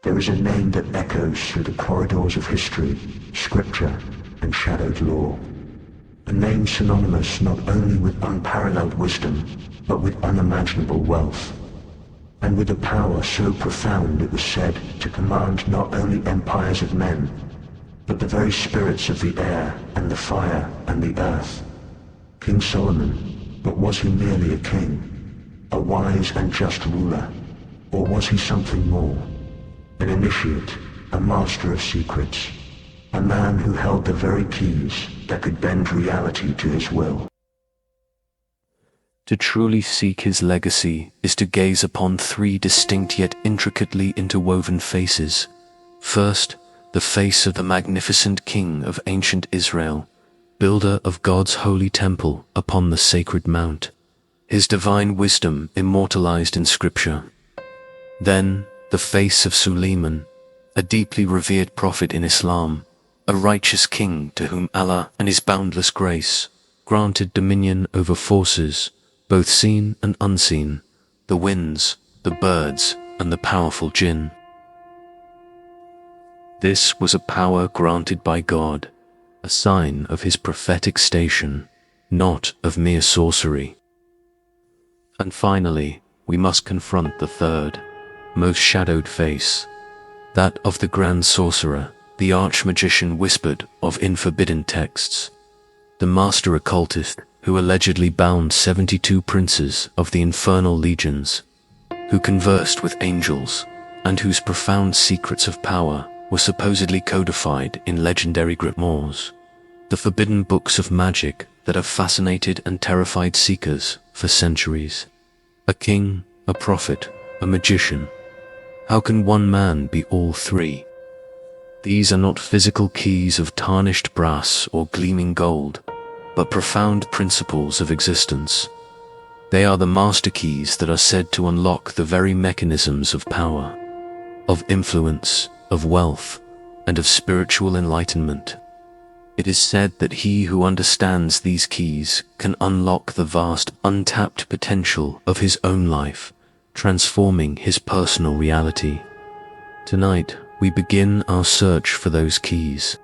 There is a name that echoes through the corridors of history, scripture, and shadowed law. A name synonymous not only with unparalleled wisdom, but with unimaginable wealth, and with a power so profound it was said to command not only empires of men, but the very spirits of the air and the fire and the earth. King Solomon, but was he merely a king, a wise and just ruler, or was he something more? An initiate, a master of secrets, a man who held the very keys that could bend reality to his will. To truly seek his legacy is to gaze upon three distinct yet intricately interwoven faces. First, the face of the magnificent king of ancient Israel, builder of God's holy temple upon the sacred mount, his divine wisdom immortalized in scripture. Then, the face of Sulaiman, a deeply revered prophet in Islam, a righteous king to whom Allah and his boundless grace granted dominion over forces, both seen and unseen, the winds, the birds, and the powerful Jinn. This was a power granted by God, a sign of his prophetic station, not of mere sorcery. And finally, we must confront the third, most shadowed face, that of the grand sorcerer, the arch-magician whispered of in forbidden texts, the master occultist who allegedly bound 72 princes of the infernal legions, who conversed with angels, and whose profound secrets of power were supposedly codified in legendary grimoires, the forbidden books of magic that have fascinated and terrified seekers for centuries. A king, a prophet, a magician. How can one man be all three? These are not physical keys of tarnished brass or gleaming gold, but profound principles of existence. They are the master keys that are said to unlock the very mechanisms of power, of influence, of wealth, and of spiritual enlightenment. It is said that he who understands these keys can unlock the vast, untapped potential of his own life, transforming his personal reality. Tonight, we begin our search for those keys,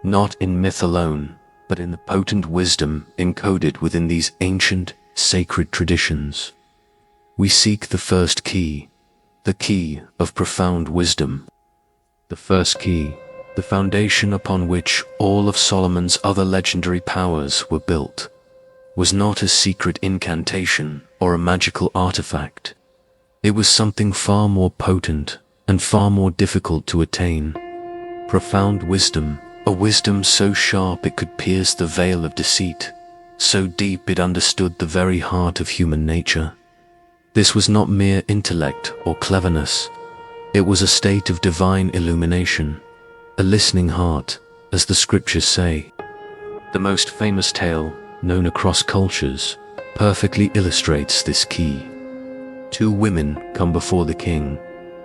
not in myth alone, but in the potent wisdom encoded within these ancient, sacred traditions. We seek the first key, the key of profound wisdom. The first key, the foundation upon which all of Solomon's other legendary powers were built, was not a secret incantation or a magical artifact. It was something far more potent and far more difficult to attain. Profound wisdom, a wisdom so sharp it could pierce the veil of deceit, so deep it understood the very heart of human nature. This was not mere intellect or cleverness. It was a state of divine illumination, a listening heart, as the scriptures say. The most famous tale, known across cultures, perfectly illustrates this key. Two women come before the king,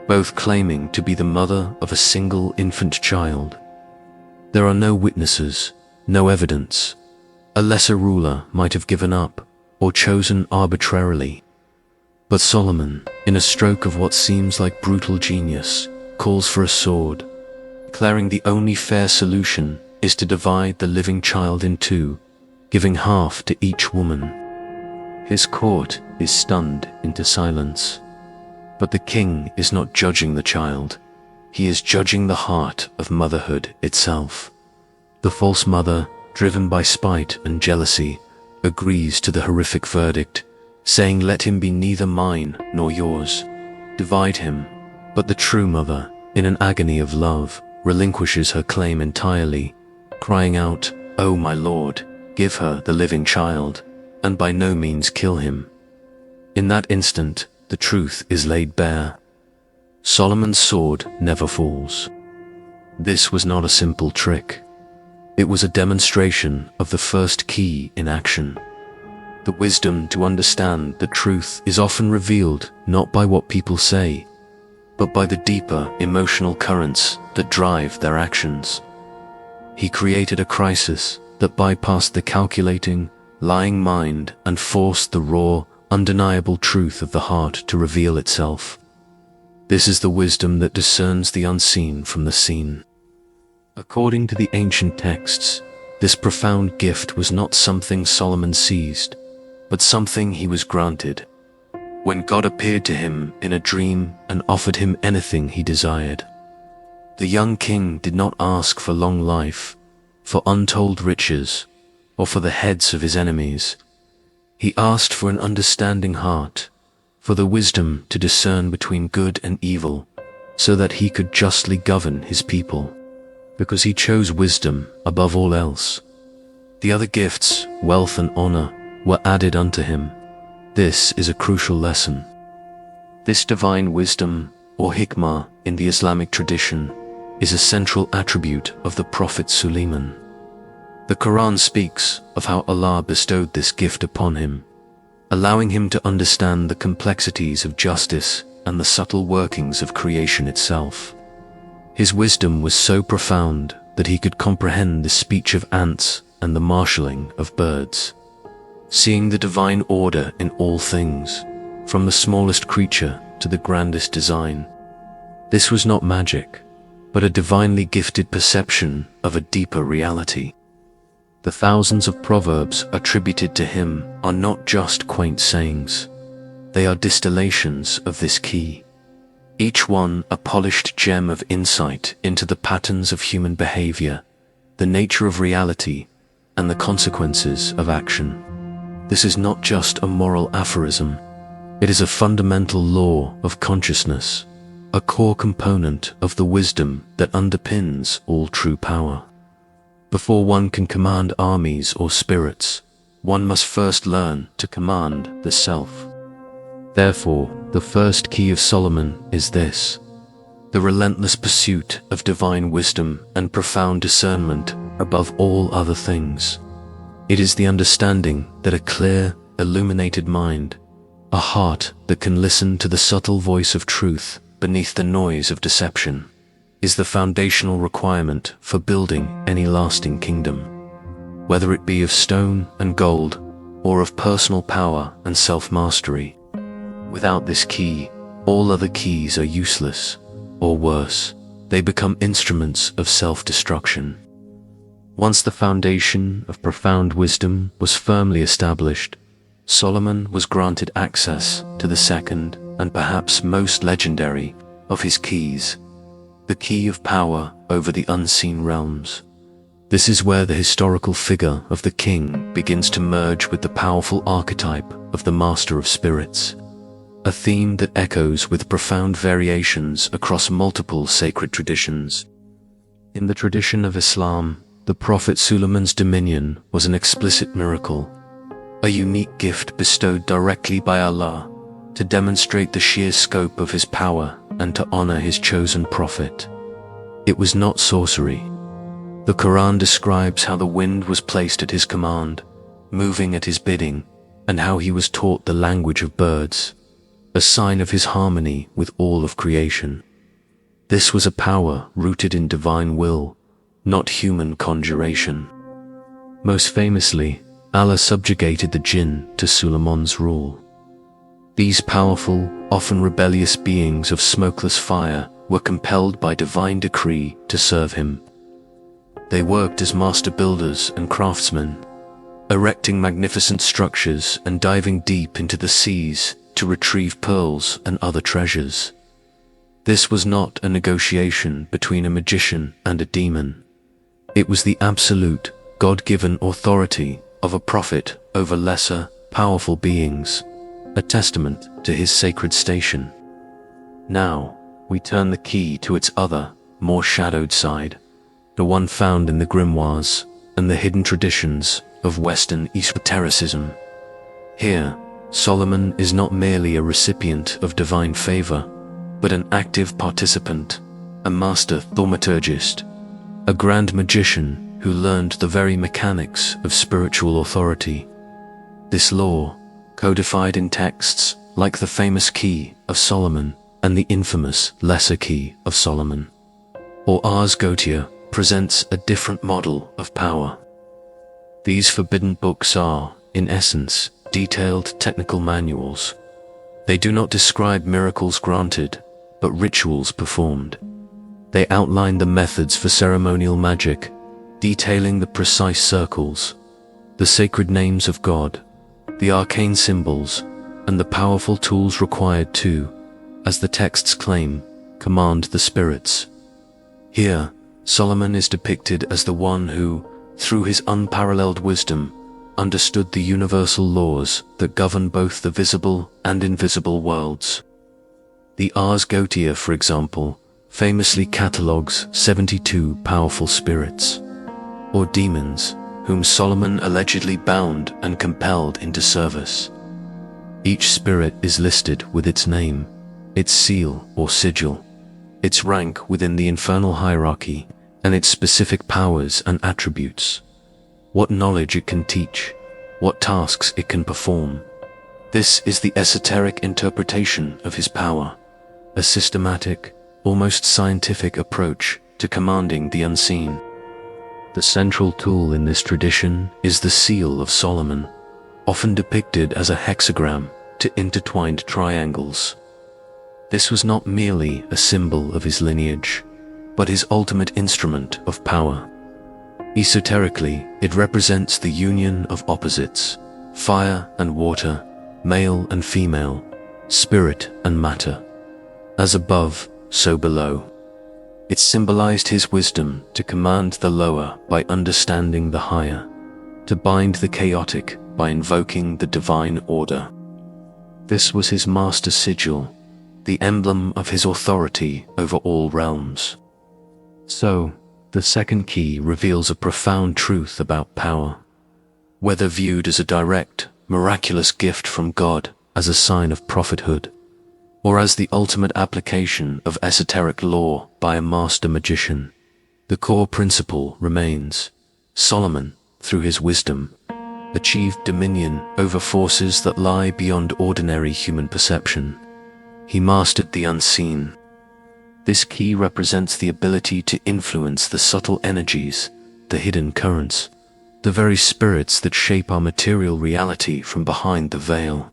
both claiming to be the mother of a single infant child. There are no witnesses, no evidence. A lesser ruler might have given up or chosen arbitrarily. But Solomon, in a stroke of what seems like brutal genius, calls for a sword, declaring the only fair solution is to divide the living child in two, giving half to each woman. His court is stunned into silence. But the king is not judging the child. He is judging the heart of motherhood itself. The false mother, driven by spite and jealousy, agrees to the horrific verdict, saying, "Let him be neither mine nor yours. Divide him." But the true mother, in an agony of love, relinquishes her claim entirely, crying out, "Oh my lord, give her the living child, and by no means kill him." In that instant, the truth is laid bare. Solomon's sword never falls. This was not a simple trick. It was a demonstration of the first key in action. The wisdom to understand the truth is often revealed not by what people say, but by the deeper emotional currents that drive their actions. He created a crisis that bypassed the calculating, lying mind and forced the raw, undeniable truth of the heart to reveal itself. This is the wisdom that discerns the unseen from the seen. According to the ancient texts, this profound gift was not something Solomon seized, but something he was granted. When God appeared to him in a dream and offered him anything he desired. The young king did not ask for long life, for untold riches, or for the heads of his enemies. He asked for an understanding heart, for the wisdom to discern between good and evil, so that he could justly govern his people, because he chose wisdom above all else. The other gifts, wealth and honor, were added unto him. This is a crucial lesson. This divine wisdom, or hikmah in the Islamic tradition, is a central attribute of the Prophet Sulaiman. The Quran speaks of how Allah bestowed this gift upon him, allowing him to understand the complexities of justice and the subtle workings of creation itself. His wisdom was so profound that he could comprehend the speech of ants and the marshalling of birds, seeing the divine order in all things, from the smallest creature to the grandest design. This was not magic, but a divinely gifted perception of a deeper reality. The thousands of proverbs attributed to him are not just quaint sayings. They are distillations of this key, each one a polished gem of insight into the patterns of human behavior, the nature of reality, and the consequences of action. This is not just a moral aphorism. It is a fundamental law of consciousness, a core component of the wisdom that underpins all true power. Before one can command armies or spirits, one must first learn to command the self. Therefore, the first key of Solomon is this: the relentless pursuit of divine wisdom and profound discernment above all other things. It is the understanding that a clear, illuminated mind, a heart that can listen to the subtle voice of truth beneath the noise of deception, is the foundational requirement for building any lasting kingdom, whether it be of stone and gold or of personal power and self-mastery. Without this key, all other keys are useless, or worse, they become instruments of self-destruction. Once the foundation of profound wisdom was firmly established, Solomon was granted access to the second and perhaps most legendary of his keys, the key of power over the unseen realms. This is where the historical figure of the king begins to merge with the powerful archetype of the master of spirits, a theme that echoes with profound variations across multiple sacred traditions. In the tradition of Islam, the Prophet Suleiman's dominion was an explicit miracle, a unique gift bestowed directly by Allah to demonstrate the sheer scope of his power and to honor his chosen prophet. It was not sorcery. The Quran describes how the wind was placed at his command, moving at his bidding, and how he was taught the language of birds, a sign of his harmony with all of creation. This was a power rooted in divine will, not human conjuration. Most famously, Allah subjugated the Jinn to Suleiman's rule. These powerful, often rebellious beings of smokeless fire were compelled by divine decree to serve him. They worked as master builders and craftsmen, erecting magnificent structures and diving deep into the seas to retrieve pearls and other treasures. This was not a negotiation between a magician and a demon. It was the absolute, God-given authority of a prophet over lesser, powerful beings, a testament to his sacred station. Now, we turn the key to its other, more shadowed side, the one found in the grimoires and the hidden traditions of Western esotericism. Here, Solomon is not merely a recipient of divine favor, but an active participant, a master thaumaturgist, a grand magician who learned the very mechanics of spiritual authority. This law, codified in texts like the famous Key of Solomon and the infamous Lesser Key of Solomon, or Ars Goetia, presents a different model of power. These forbidden books are, in essence, detailed technical manuals. They do not describe miracles granted, but rituals performed. They outlined the methods for ceremonial magic, detailing the precise circles, the sacred names of God, the arcane symbols, and the powerful tools required to, as the texts claim, command the spirits. Here, Solomon is depicted as the one who, through his unparalleled wisdom, understood the universal laws that govern both the visible and invisible worlds. The Ars Goetia, for example, famously catalogues 72 powerful spirits, or demons, whom Solomon allegedly bound and compelled into service. Each spirit is listed with its name, its seal or sigil, its rank within the infernal hierarchy, and its specific powers and attributes, what knowledge it can teach, what tasks it can perform. This is the esoteric interpretation of his power, a systematic, almost scientific approach to commanding the unseen. The central tool in this tradition is the Seal of Solomon, often depicted as a hexagram to intertwined triangles. This was not merely a symbol of his lineage, but his ultimate instrument of power. Esoterically, it represents the union of opposites, fire and water, male and female, spirit and matter. As above, so below. It symbolized his wisdom to command the lower by understanding the higher, to bind the chaotic by invoking the divine order. This was his master sigil, the emblem of his authority over all realms. So, the second key reveals a profound truth about power. Whether viewed as a direct, miraculous gift from God as a sign of prophethood, or as the ultimate application of esoteric law by a master magician, the core principle remains. Solomon, through his wisdom, achieved dominion over forces that lie beyond ordinary human perception. He mastered the unseen. This key represents the ability to influence the subtle energies, the hidden currents, the very spirits that shape our material reality from behind the veil.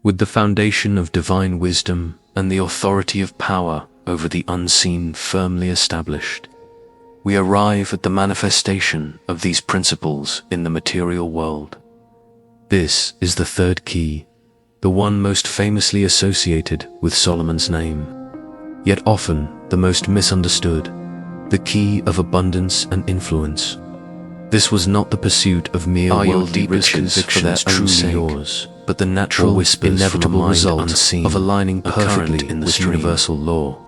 With the foundation of divine wisdom and the authority of power over the unseen firmly established, we arrive at the manifestation of these principles in the material world. This is the third key, the one most famously associated with Solomon's name, yet often the most misunderstood, the key of abundance and influence. This was not the pursuit of mere worldly riches for their own sake, but the natural whispers inevitable result of aligning perfectly in this universal law.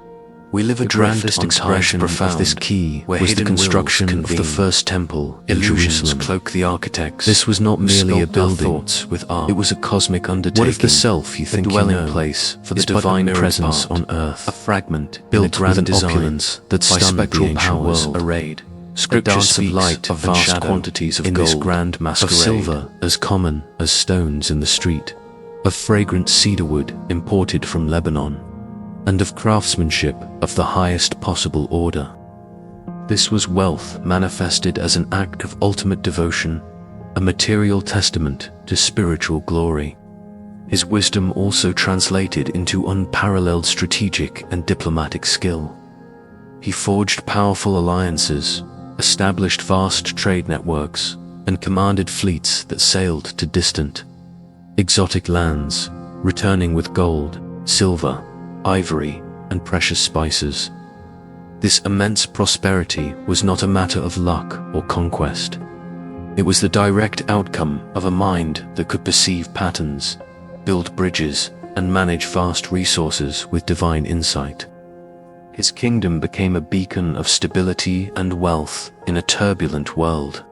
We live a grandest expression of this key was the construction of the first temple in Jerusalem. Cloak the architects. This was not merely a building with art. It was a cosmic undertaking. What if the self you think you know place for the divine presence on earth, a fragment built with an opulence that stunned the ancient world, arrayed Scripture speaks of vast quantities of gold, this grand masquerade, of silver as common as stones in the street, of fragrant cedarwood imported from Lebanon, and of craftsmanship of the highest possible order. This was wealth manifested as an act of ultimate devotion, a material testament to spiritual glory. His wisdom also translated into unparalleled strategic and diplomatic skill. He forged powerful alliances, established vast trade networks, and commanded fleets that sailed to distant, exotic lands, returning with gold, silver, ivory, and precious spices. This immense prosperity was not a matter of luck or conquest. It was the direct outcome of a mind that could perceive patterns, build bridges, and manage vast resources with divine insight. His kingdom became a beacon of stability and wealth in a turbulent world.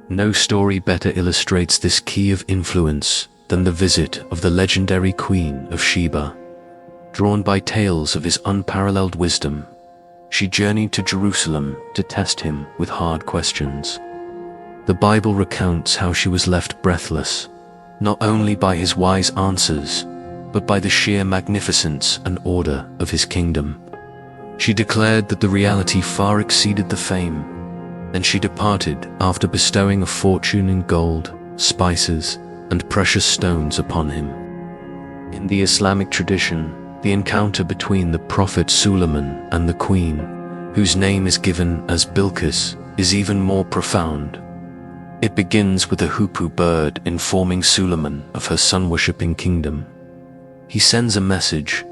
No story better illustrates this key of influence than the visit of the legendary Queen of Sheba. Drawn by tales of his unparalleled wisdom, she journeyed to Jerusalem to test him with hard questions. The Bible recounts how she was left breathless, not only by his wise answers, but by the sheer magnificence and order of his kingdom. She declared that the reality far exceeded the fame, and she departed after bestowing a fortune in gold, spices, and precious stones upon him. In the Islamic tradition, The encounter between the prophet Suleiman and the queen, whose name is given as Bilqis, is even more profound. It begins with a hoopoe bird informing Suleiman of her sun-worshipping kingdom. He sends a message,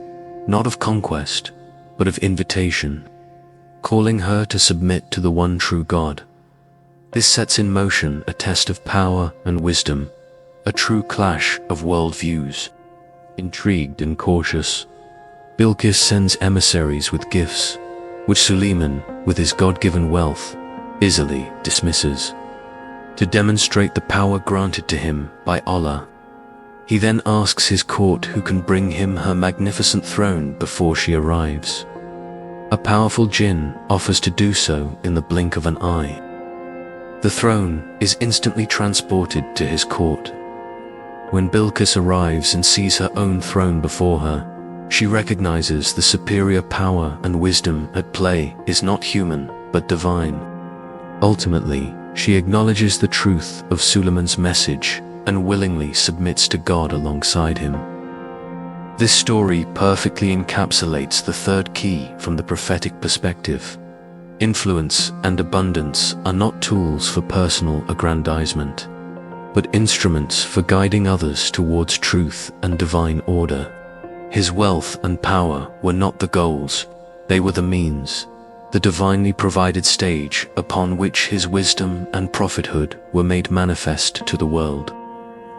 not of conquest, but of invitation, calling her to submit to the one true God. This sets in motion a test of power and wisdom, a true clash of worldviews. Intrigued and cautious, Bilqis sends emissaries with gifts, which Suleiman, with his God-given wealth, easily dismisses. To demonstrate the power granted to him by Allah, he then asks his court who can bring him her magnificent throne before she arrives. A powerful Jinn offers to do so in the blink of an eye. The throne is instantly transported to his court. When Bilqis arrives and sees her own throne before her, she recognizes the superior power and wisdom at play is not human, but divine. Ultimately, she acknowledges the truth of Suleiman's message and willingly submits to God alongside him. This story perfectly encapsulates the third key from the prophetic perspective. Influence and abundance are not tools for personal aggrandizement, but instruments for guiding others towards truth and divine order. His wealth and power were not the goals, they were the means, the divinely provided stage upon which his wisdom and prophethood were made manifest to the world.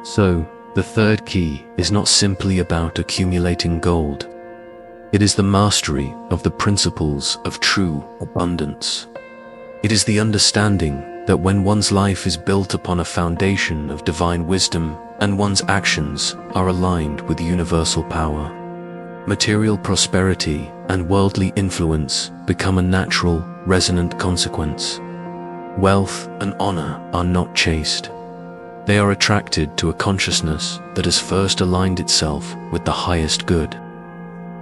So, the third key is not simply about accumulating gold. It is the mastery of the principles of true abundance. It is the understanding that when one's life is built upon a foundation of divine wisdom and one's actions are aligned with universal power, material prosperity and worldly influence become a natural, resonant consequence. Wealth and honor are not chased. They are attracted to a consciousness that has first aligned itself with the highest good.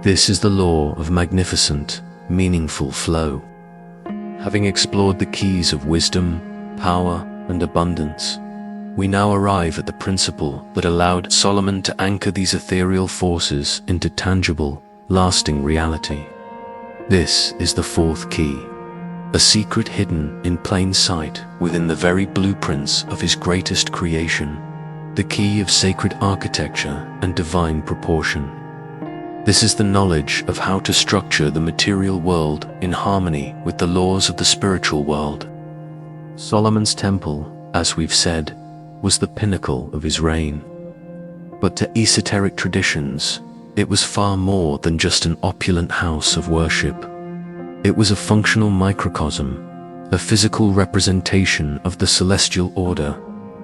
This is the law of magnificent, meaningful flow. Having explored the keys of wisdom, power, and abundance, we now arrive at the principle that allowed Solomon to anchor these ethereal forces into tangible, lasting reality. This is the fourth key, a secret hidden in plain sight within the very blueprints of his greatest creation, the key of sacred architecture and divine proportion. This is the knowledge of how to structure the material world in harmony with the laws of the spiritual world. Solomon's temple, as we've said, was the pinnacle of his reign. But to esoteric traditions, it was far more than just an opulent house of worship. It was a functional microcosm, a physical representation of the celestial order,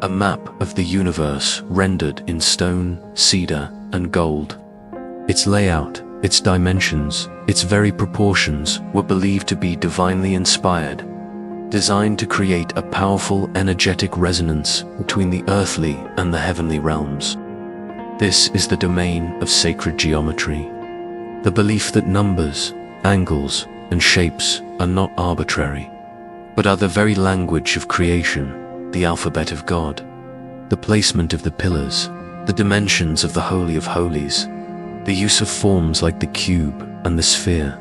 a map of the universe rendered in stone, cedar, and gold. Its layout, its dimensions, its very proportions were believed to be divinely inspired, designed to create a powerful energetic resonance between the earthly and the heavenly realms. This is the domain of sacred geometry, the belief that numbers, angles, and shapes are not arbitrary, but are the very language of creation, the alphabet of God. The placement of the pillars, the dimensions of the Holy of Holies, the use of forms like the cube and the sphere,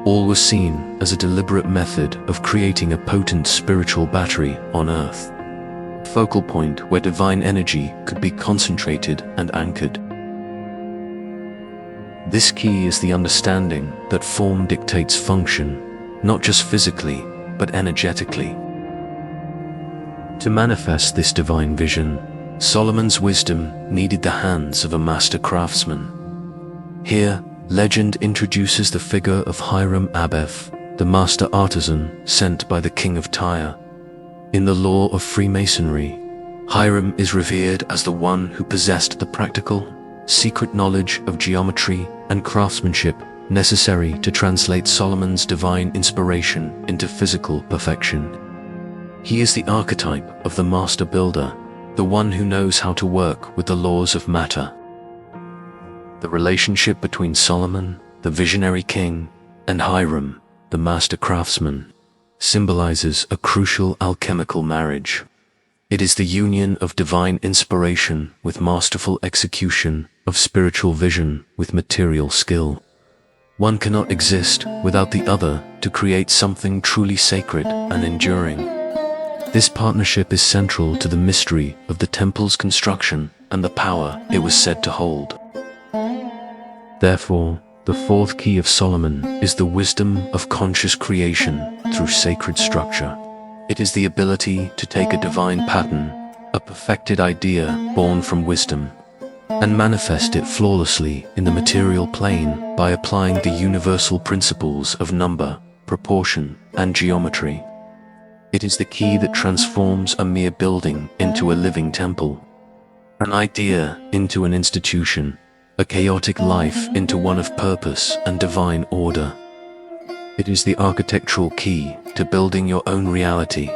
all were seen as a deliberate method of creating a potent spiritual battery on earth, a focal point where divine energy could be concentrated and anchored. This key is the understanding that form dictates function, not just physically, but energetically. To manifest this divine vision, Solomon's wisdom needed the hands of a master craftsman. Here, legend introduces the figure of Hiram Abeth, the master artisan sent by the king of Tyre. In the lore of Freemasonry, Hiram is revered as the one who possessed the practical, secret knowledge of geometry and craftsmanship necessary to translate Solomon's divine inspiration into physical perfection. He is the archetype of the master builder, the one who knows how to work with the laws of matter. The relationship between Solomon, the visionary king, and Hiram, the master craftsman, symbolizes a crucial alchemical marriage. It is the union of divine inspiration with masterful execution, of spiritual vision with material skill. One cannot exist without the other to create something truly sacred and enduring. This partnership is central to the mystery of the temple's construction and the power it was said to hold. Therefore, the fourth key of Solomon is the wisdom of conscious creation through sacred structure. It is the ability to take a divine pattern, a perfected idea born from wisdom, and manifest it flawlessly in the material plane by applying the universal principles of number, proportion, and geometry. It is the key that transforms a mere building into a living temple, an idea into an institution, a chaotic life into one of purpose and divine order. It is the architectural key to building your own reality.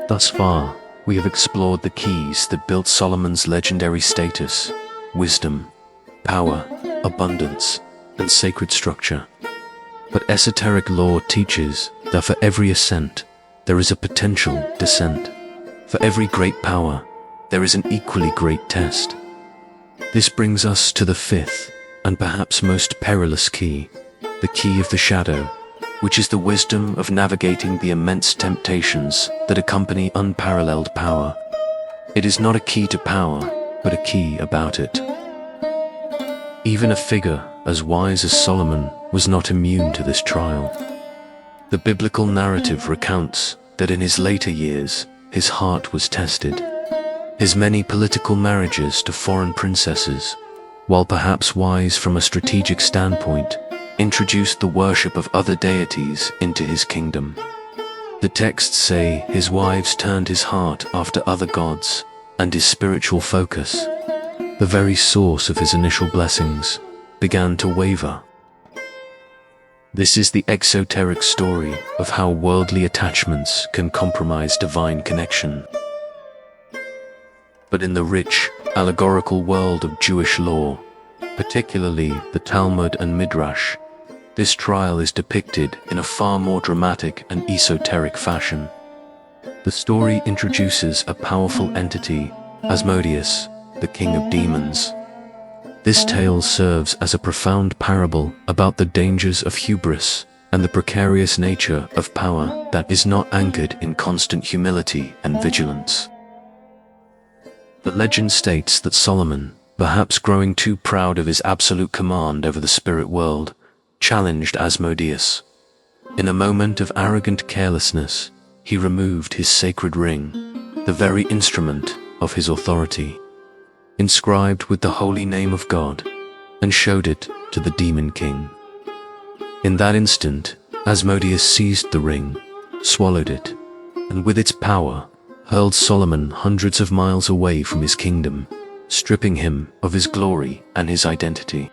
Thus far, we have explored the keys that built Solomon's legendary status: wisdom, power, abundance, and sacred structure. But esoteric lore teaches that for every ascent, there is a potential descent. For every great power, there is an equally great test. This brings us to the fifth, and perhaps most perilous key, the key of the shadow, which is the wisdom of navigating the immense temptations that accompany unparalleled power. It is not a key to power, but a key about it. Even a figure as wise as Solomon was not immune to this trial. The biblical narrative recounts that in his later years, his heart was tested. His many political marriages to foreign princesses, while perhaps wise from a strategic standpoint, introduced the worship of other deities into his kingdom. The texts say his wives turned his heart after other gods, and his spiritual focus, the very source of his initial blessings, began to waver. This is the exoteric story of how worldly attachments can compromise divine connection. But in the rich, allegorical world of Jewish law, particularly the Talmud and Midrash, this trial is depicted in a far more dramatic and esoteric fashion. The story introduces a powerful entity, Asmodeus, the king of demons. This tale serves as a profound parable about the dangers of hubris and the precarious nature of power that is not anchored in constant humility and vigilance. The legend states that Solomon, perhaps growing too proud of his absolute command over the spirit world, challenged Asmodeus. In a moment of arrogant carelessness, he removed his sacred ring, the very instrument of his authority, inscribed with the holy name of God, and showed it to the demon king. In that instant, Asmodeus seized the ring, swallowed it, and with its power, hurled Solomon hundreds of miles away from his kingdom, stripping him of his glory and his identity.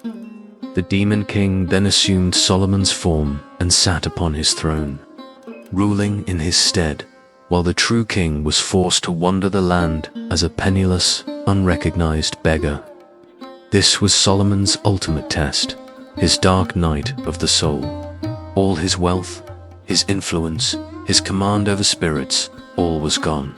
The demon king then assumed Solomon's form and sat upon his throne, ruling in his stead, while the true king was forced to wander the land as a penniless, unrecognized beggar. This was Solomon's ultimate test, his dark night of the soul. All his wealth, his influence, his command over spirits, all was gone.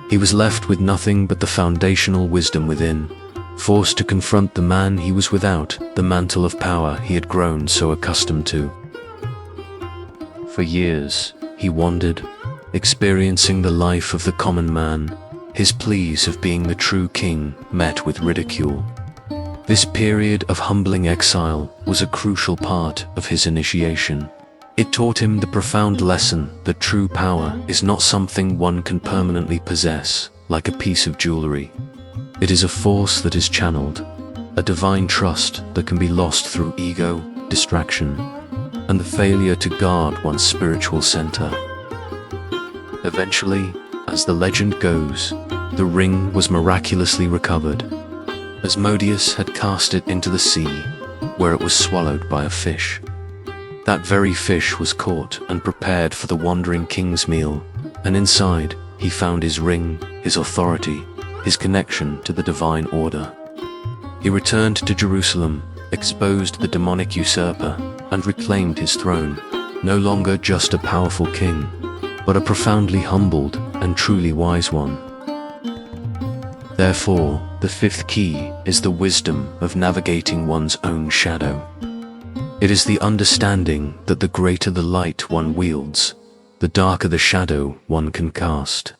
He was left with nothing but the foundational wisdom within, forced to confront the man he was without, the mantle of power he had grown so accustomed to. For years, he wandered, experiencing the life of the common man, his pleas of being the true king met with ridicule. This period of humbling exile was a crucial part of his initiation. It taught him the profound lesson that true power is not something one can permanently possess, like a piece of jewelry. It is a force that is channeled, a divine trust that can be lost through ego, distraction, and the failure to guard one's spiritual center. Eventually, as the legend goes, the ring was miraculously recovered. Asmodeus had cast it into the sea, where it was swallowed by a fish. That very fish was caught and prepared for the wandering king's meal, and inside he found his ring, his authority, his connection to the divine order. He returned to Jerusalem, exposed the demonic usurper, and reclaimed his throne, no longer just a powerful king, but a profoundly humbled and truly wise one. Therefore, the fifth key is the wisdom of navigating one's own shadow. It is the understanding that the greater the light one wields, the darker the shadow one can cast.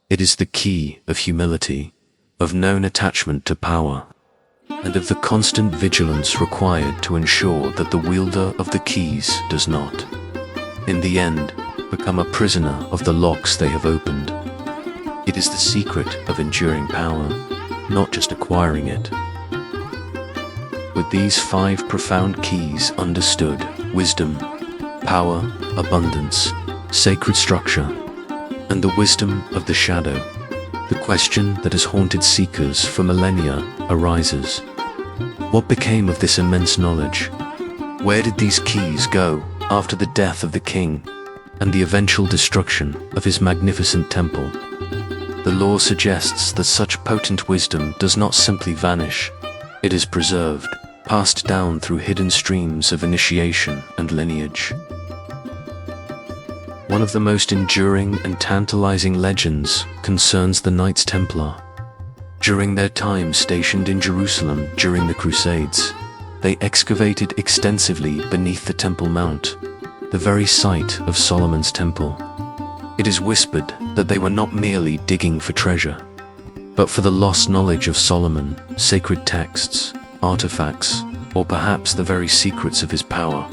It is the key of humility, of known attachment to power, and of the constant vigilance required to ensure that the wielder of the keys does not, in the end, become a prisoner of the locks they have opened. It is the secret of enduring power, not just acquiring it. With these 5 profound keys understood, wisdom, power, abundance, sacred structure, and the wisdom of the shadow, the question that has haunted seekers for millennia arises. What became of this immense knowledge? Where did these keys go after the death of the king and the eventual destruction of his magnificent temple? The law suggests that such potent wisdom does not simply vanish. It is preserved, passed down through hidden streams of initiation and lineage. One of the most enduring and tantalizing legends concerns the Knights Templar. During their time stationed in Jerusalem during the Crusades, they excavated extensively beneath the Temple Mount, the very site of Solomon's temple. It is whispered that they were not merely digging for treasure, but for the lost knowledge of Solomon, sacred texts, artifacts, or perhaps the very secrets of his power.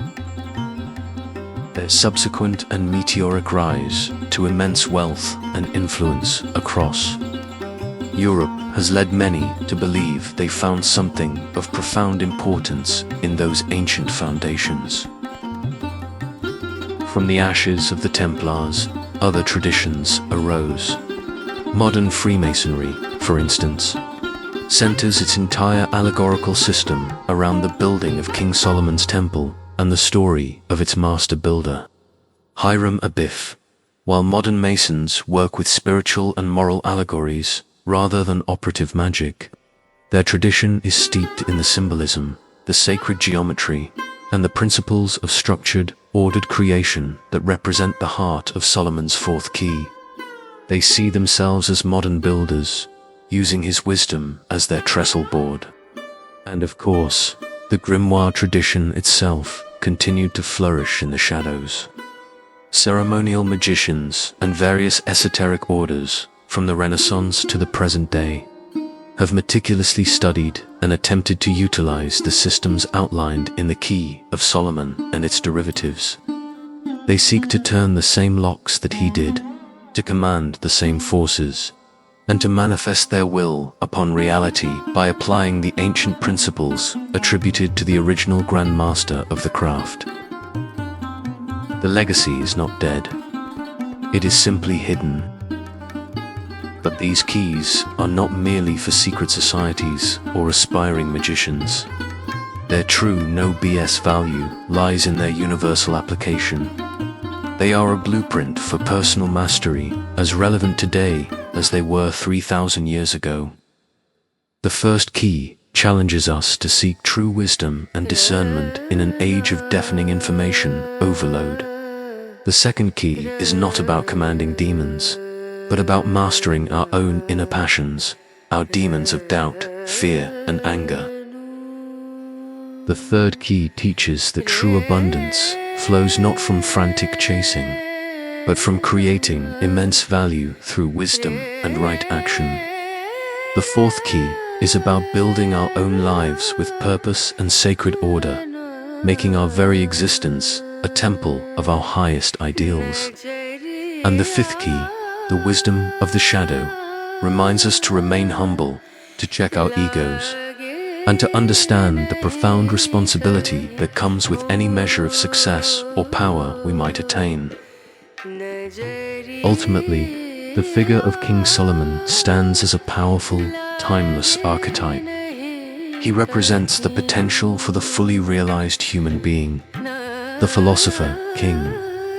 Their subsequent and meteoric rise to immense wealth and influence across Europe has led many to believe they found something of profound importance in those ancient foundations. From the ashes of the Templars, other traditions arose. Modern Freemasonry, for instance, centers its entire allegorical system around the building of King Solomon's temple and the story of its master builder, Hiram Abiff, while modern Masons work with spiritual and moral allegories rather than operative magic. Their tradition is steeped in the symbolism, the sacred geometry, and the principles of structured, ordered creation that represent the heart of Solomon's fourth key. They see themselves as modern builders, using his wisdom as their trestle board. And of course, the grimoire tradition itself continued to flourish in the shadows. Ceremonial magicians and various esoteric orders, from the Renaissance to the present day, have meticulously studied and attempted to utilize the systems outlined in the Key of Solomon and its derivatives. They seek to turn the same locks that he did, to command the same forces, and to manifest their will upon reality by applying the ancient principles attributed to the original Grand Master of the craft. The legacy is not dead. It is simply hidden. But these keys are not merely for secret societies or aspiring magicians. Their true no BS value lies in their universal application. They are a blueprint for personal mastery, as relevant today as they were 3,000 years ago. The first key challenges us to seek true wisdom and discernment in an age of deafening information overload. The second key is not about commanding demons, but about mastering our own inner passions, our demons of doubt, fear, and anger. The third key teaches that true abundance flows not from frantic chasing, but from creating immense value through wisdom and right action. The fourth key is about building our own lives with purpose and sacred order, making our very existence a temple of our highest ideals. And the fifth key, the wisdom of the shadow, reminds us to remain humble, to check our egos, and to understand the profound responsibility that comes with any measure of success or power we might attain. Ultimately, the figure of King Solomon stands as a powerful, timeless archetype. He represents the potential for the fully realized human being, the philosopher, king,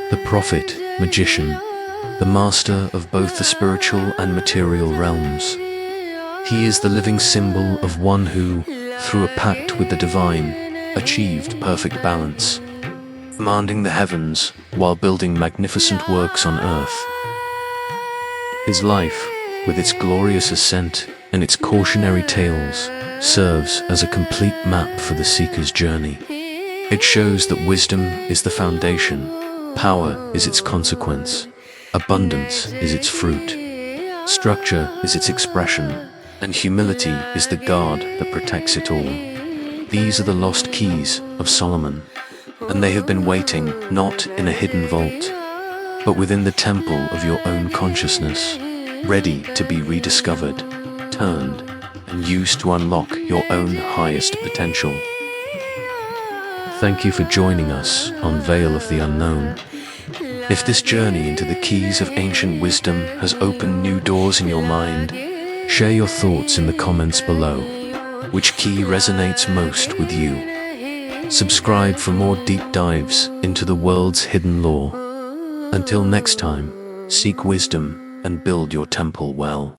the prophet, magician, the master of both the spiritual and material realms. He is the living symbol of one who, through a pact with the divine, achieved perfect balance, commanding the heavens while building magnificent works on earth. His life, with its glorious ascent and its cautionary tales, serves as a complete map for the seeker's journey. It shows that wisdom is the foundation, power is its consequence, abundance is its fruit, structure is its expression, and humility is the guard that protects it all. These are the lost keys of Solomon, and they have been waiting not in a hidden vault, but within the temple of your own consciousness, ready to be rediscovered, turned, and used to unlock your own highest potential. Thank you for joining us on Veil of the Unknown. If this journey into the keys of ancient wisdom has opened new doors in your mind, share your thoughts in the comments below. Which key resonates most with you? Subscribe for more deep dives into the world's hidden lore. Until next time, seek wisdom and build your temple well.